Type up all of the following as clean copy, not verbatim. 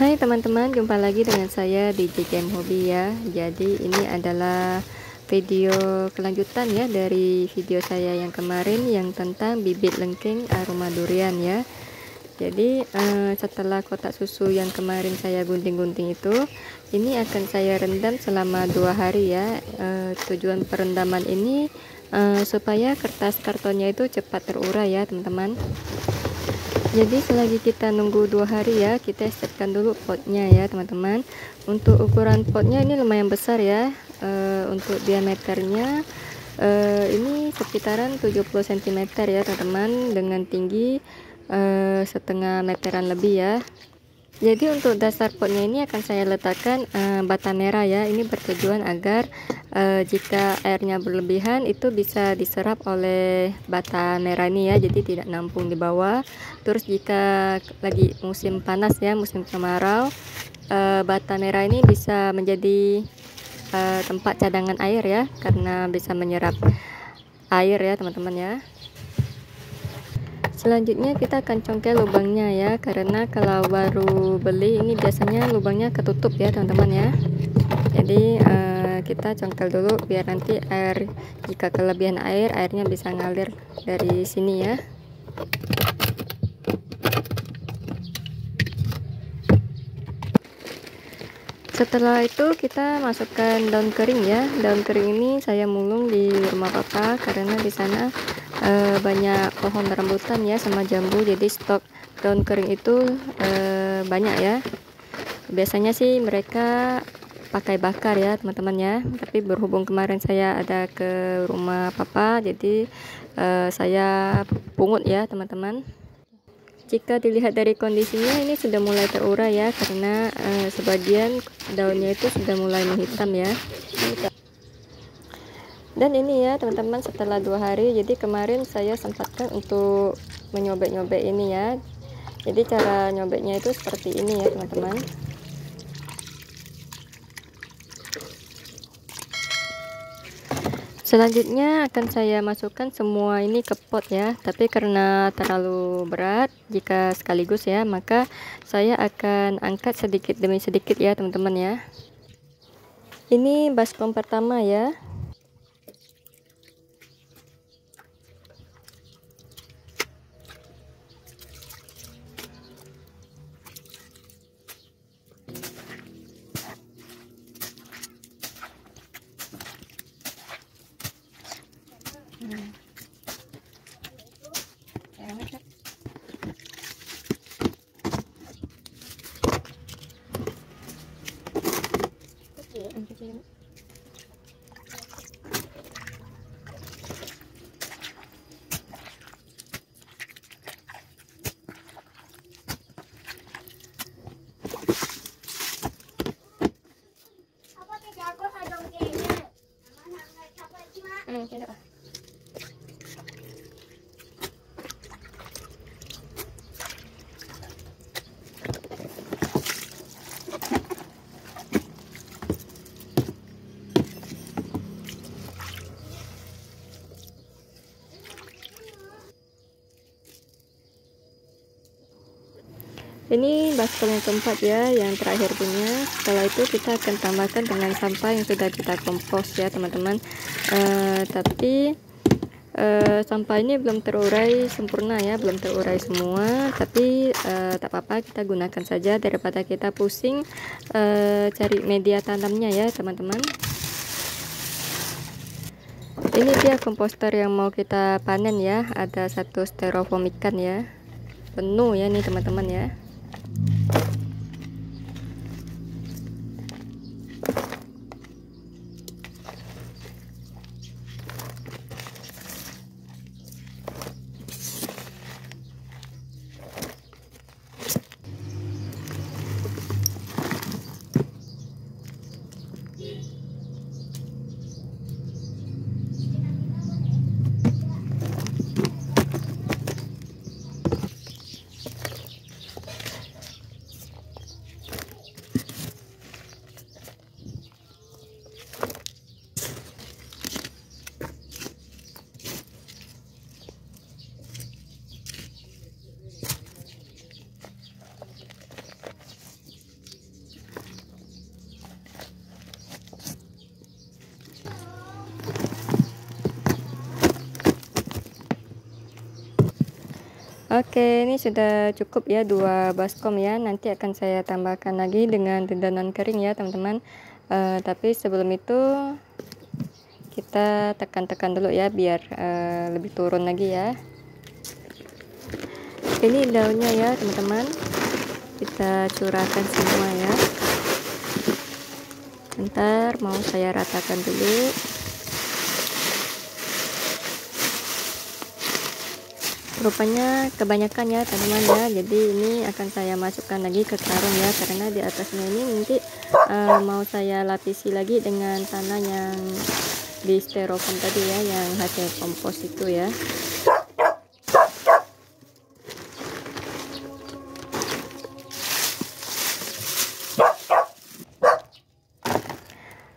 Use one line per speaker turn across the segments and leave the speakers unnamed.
Hai teman-teman, jumpa lagi dengan saya di JKM Hobi ya. Jadi ini adalah video kelanjutan ya dari video saya yang kemarin yang tentang bibit lengkeng aroma durian ya. Jadi setelah kotak susu yang kemarin saya gunting-gunting itu, ini akan saya rendam selama 2 hari ya. Tujuan perendaman ini supaya kertas kartonnya itu cepat terurai ya teman-teman. Jadi selagi kita nunggu 2 hari ya, kita siapkan dulu potnya ya teman-teman. Untuk ukuran potnya ini lumayan besar ya. Untuk diameternya ini sekitaran 70 cm ya teman-teman, dengan tinggi setengah meteran lebih ya. Jadi untuk dasar potnya ini akan saya letakkan bata merah ya. Ini bertujuan agar jika airnya berlebihan itu bisa diserap oleh bata merah ini ya, jadi tidak nampung di bawah. Terus jika lagi musim panas ya, musim kemarau, bata merah ini bisa menjadi tempat cadangan air ya, karena bisa menyerap air ya teman-teman ya. Selanjutnya kita akan congkel lubangnya ya, karena kalau baru beli ini biasanya lubangnya ketutup ya teman-teman ya. Jadi kita congkel dulu biar nanti air, jika kelebihan air, airnya bisa ngalir dari sini ya. Setelah itu kita masukkan daun kering ya. Daun kering ini saya mulung di rumah papa karena di sana banyak pohon rambutan ya sama jambu, jadi stok daun kering itu banyak ya. Biasanya sih mereka pakai bakar ya teman-teman ya, tapi berhubung kemarin saya ada ke rumah papa, jadi saya pungut ya teman-teman. Jika dilihat dari kondisinya ini sudah mulai terurai ya, karena sebagian daunnya itu sudah mulai menghitam ya. Dan ini ya teman-teman, setelah 2 hari, jadi kemarin saya sempatkan untuk menyobek-nyobek ini ya. Jadi cara nyobeknya itu seperti ini ya teman-teman. Selanjutnya akan saya masukkan semua ini ke pot ya, tapi karena terlalu berat jika sekaligus ya, maka saya akan angkat sedikit demi sedikit ya teman-teman ya. Ini baskom pertama ya. Ini baskom yang keempat ya, yang terakhir punya. Setelah itu kita akan tambahkan dengan sampah yang sudah kita kompos ya teman-teman. Tapi sampah ini belum terurai sempurna ya, belum terurai semua, tapi tak apa-apa, kita gunakan saja daripada kita pusing cari media tanamnya ya teman-teman. Ini dia komposter yang mau kita panen ya, ada 1 styrofoam ikan ya, penuh ya nih teman-teman ya. Oke, ini sudah cukup ya 2 baskom ya. Nanti akan saya tambahkan lagi dengan dedaun kering ya teman-teman. Tapi sebelum itu kita tekan-tekan dulu ya biar lebih turun lagi ya. Ini daunnya ya teman-teman, kita curahkan semua ya. Bentar, mau saya ratakan dulu. Rupanya kebanyakan ya teman-teman ya, jadi ini akan saya masukkan lagi ke karung ya, karena di atasnya ini nanti mau saya lapisi lagi dengan tanah yang di styrofoam tadi ya, yang hasil kompos itu ya.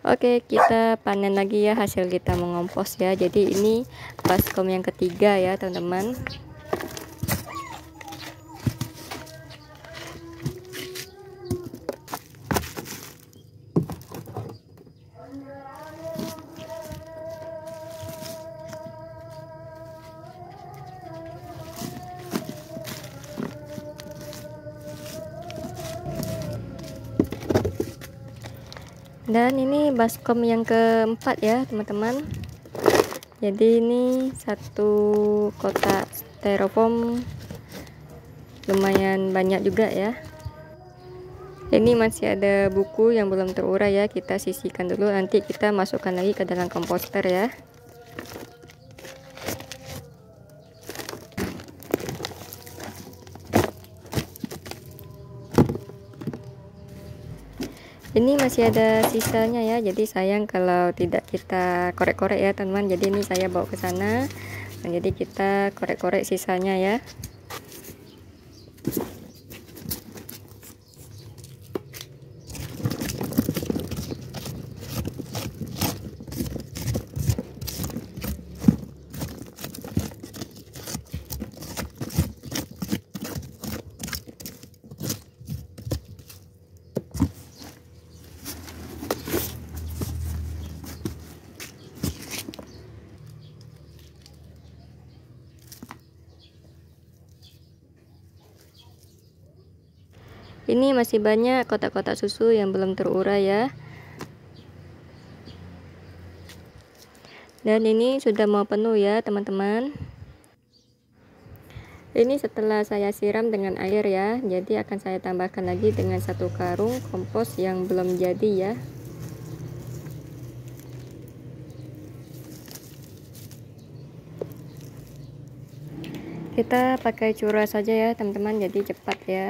Oke, kita panen lagi ya hasil kita mengompos ya. Jadi ini baskom yang ketiga ya teman-teman. Dan ini baskom yang keempat ya teman-teman. Jadi ini satu kotak styrofoam lumayan banyak juga ya. Ini masih ada buku yang belum terurai ya, kita sisihkan dulu, nanti kita masukkan lagi ke dalam komposter ya. Ini masih ada sisanya ya, jadi sayang kalau tidak kita korek-korek ya teman-teman. Jadi ini saya bawa ke sana, nah, jadi kita korek-korek sisanya ya. Ini masih banyak kotak-kotak susu yang belum terurai ya. Dan ini sudah mau penuh ya teman-teman. Ini setelah saya siram dengan air ya, jadi akan saya tambahkan lagi dengan satu karung kompos yang belum jadi ya. Kita pakai curah saja ya teman-teman, jadi cepat ya.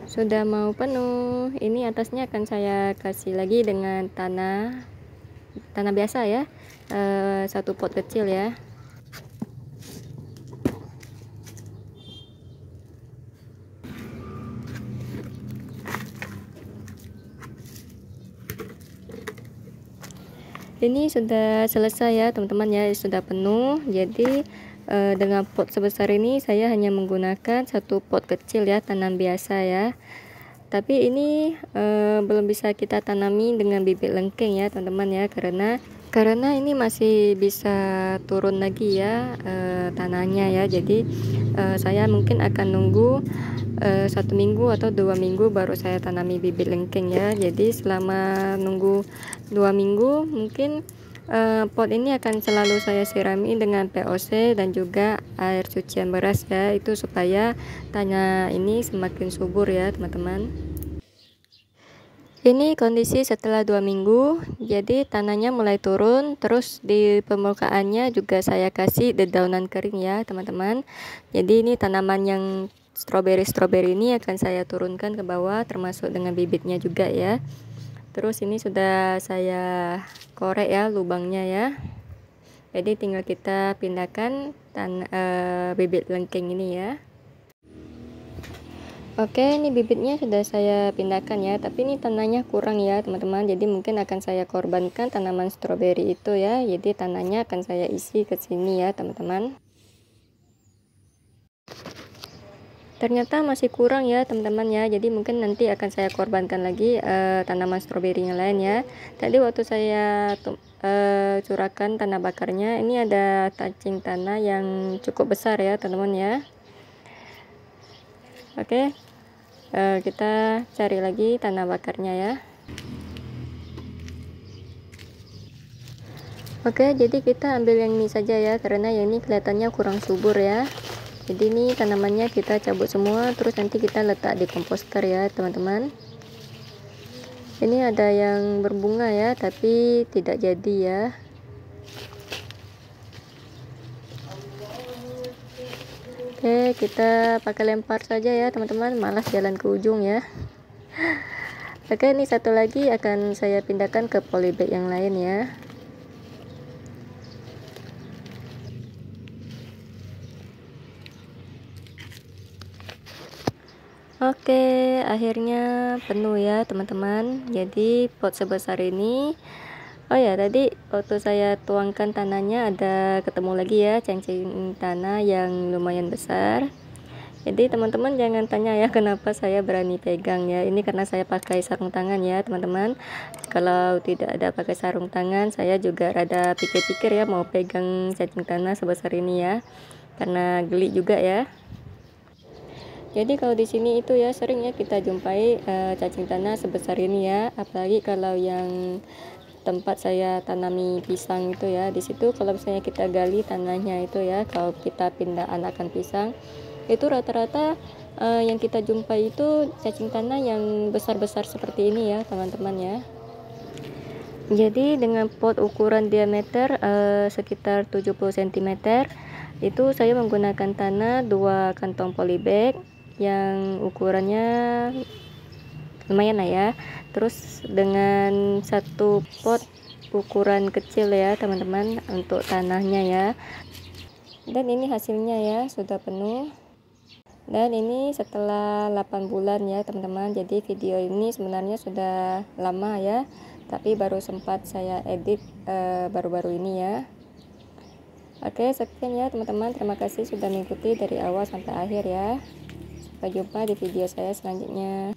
Sudah mau penuh. Ini atasnya akan saya kasih lagi dengan tanah biasa ya, satu pot kecil ya. Ini sudah selesai ya teman-teman ya, sudah penuh. Jadi dengan pot sebesar ini saya hanya menggunakan satu pot kecil ya, tanam biasa ya. Tapi ini belum bisa kita tanami dengan bibit lengkeng ya teman-teman ya, karena ini masih bisa turun lagi ya tanahnya ya. Jadi saya mungkin akan nunggu 1 minggu atau 2 minggu baru saya tanami bibit lengkeng ya. Jadi selama nunggu 2 minggu mungkin pot ini akan selalu saya sirami dengan POC dan juga air cucian beras ya, itu supaya tanah ini semakin subur ya teman-teman. Ini kondisi setelah 2 minggu, jadi tanahnya mulai turun, terus di permukaannya juga saya kasih dedaunan kering ya teman-teman. Jadi ini tanaman yang strawberry ini akan saya turunkan ke bawah, termasuk dengan bibitnya juga ya. Terus ini sudah saya korek ya lubangnya ya. Jadi tinggal kita pindahkan bibit lengkeng ini ya. Oke, ini bibitnya sudah saya pindahkan ya, tapi ini tanahnya kurang ya teman-teman, jadi mungkin akan saya korbankan tanaman stroberi itu ya. Jadi tanahnya akan saya isi ke sini ya teman-teman. Ternyata masih kurang ya teman-teman ya, jadi mungkin nanti akan saya korbankan lagi tanaman stroberi yang lain ya. Tadi waktu saya curahkan tanah bakarnya, ini ada cacing tanah yang cukup besar ya teman-teman ya. Oke, kita cari lagi tanah bakarnya ya. Oke, jadi kita ambil yang ini saja ya, karena yang ini kelihatannya kurang subur ya. Jadi ini tanamannya kita cabut semua, terus nanti kita letak di komposter ya teman-teman. Ini ada yang berbunga ya, tapi tidak jadi ya. Oke, kita pakai lempar saja ya teman-teman, malas jalan ke ujung ya. Oke, ini satu lagi akan saya pindahkan ke polybag yang lain ya. Oke, akhirnya penuh ya teman-teman. Jadi pot sebesar ini, oh ya, tadi waktu saya tuangkan tanahnya ada ketemu lagi ya cacing tanah yang lumayan besar. Jadi teman-teman jangan tanya ya kenapa saya berani pegang ya, ini karena saya pakai sarung tangan ya teman-teman. Kalau tidak ada pakai sarung tangan, saya juga rada pikir-pikir ya mau pegang cacing tanah sebesar ini ya, karena geli juga ya. Jadi kalau di sini itu ya sering ya kita jumpai cacing tanah sebesar ini ya, apalagi kalau yang tempat saya tanami pisang itu ya, di situ kalau misalnya kita gali tanahnya itu ya, kalau kita pindah anakan pisang itu rata-rata yang kita jumpai itu cacing tanah yang besar-besar seperti ini ya teman-teman ya. Jadi dengan pot ukuran diameter sekitar 70 cm itu saya menggunakan tanah 2 kantong polybag yang ukurannya lumayan lah ya. Terus dengan satu pot ukuran kecil ya teman-teman untuk tanahnya ya. Dan ini hasilnya ya, sudah penuh. Dan ini setelah 8 bulan ya teman-teman. Jadi video ini sebenarnya sudah lama ya, tapi baru sempat saya edit baru-baru ini ya. Oke, sekian ya teman-teman, terima kasih sudah mengikuti dari awal sampai akhir ya. Sampai jumpa di video saya selanjutnya.